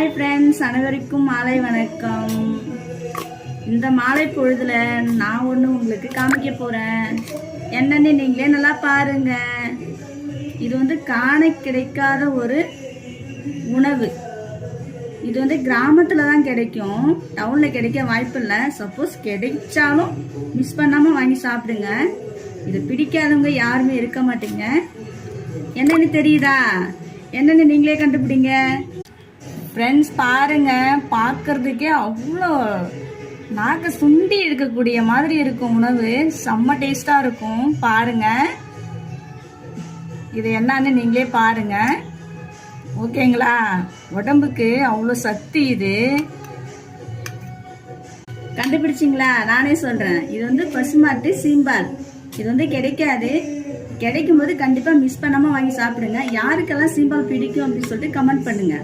Hi friends, அனைவருக்கும் மாலை வணக்கம். இந்த மாலை பொழுதுல நான் ஒன்று உங்களுக்கு காமிக்க போகிறேன். என்னன்னு நீங்களே நல்லா பாருங்க. இது காண கிடைக்காத ஒரு உணவு. இது கிராமத்தில் தான் கிடைக்கும், டவுனில் கிடைக்க வாய்ப்பு இல்லை. சப்போஸ் கிடைச்சாலும் மிஸ் பண்ணாமல் வாங்கி சாப்பிடுங்க. இது பிடிக்காதவங்க யாருமே இருக்க மாட்டீங்க. என்னன்னு தெரியுதா? என்னன்னு நீங்களே கண்டுபிடிங்க ஃப்ரெண்ட்ஸ். பாருங்க, பார்க்கறதுக்கே அவ்வளோ நாக்க சுண்டி இருக்கக்கூடிய மாதிரி இருக்கும். உணவு செம்ம டேஸ்டா இருக்கும். பாருங்க, இது என்னன்னு நீங்களே பாருங்க. ஓகேங்களா? உடம்புக்கு அவ்வளோ சக்தி. இது கண்டுபிடிச்சிங்களா? நானே சொல்றேன். இது பசுமாட்டு சீம்பால். இது கிடைக்காது. கிடைக்கும் போது கண்டிப்பா மிஸ் பண்ணாம வாங்கி சாப்பிடுங்க. யாருக்கெல்லாம் சீம்பால் பிடிக்கும் அப்படின்னு சொல்லிட்டு கமெண்ட் பண்ணுங்க.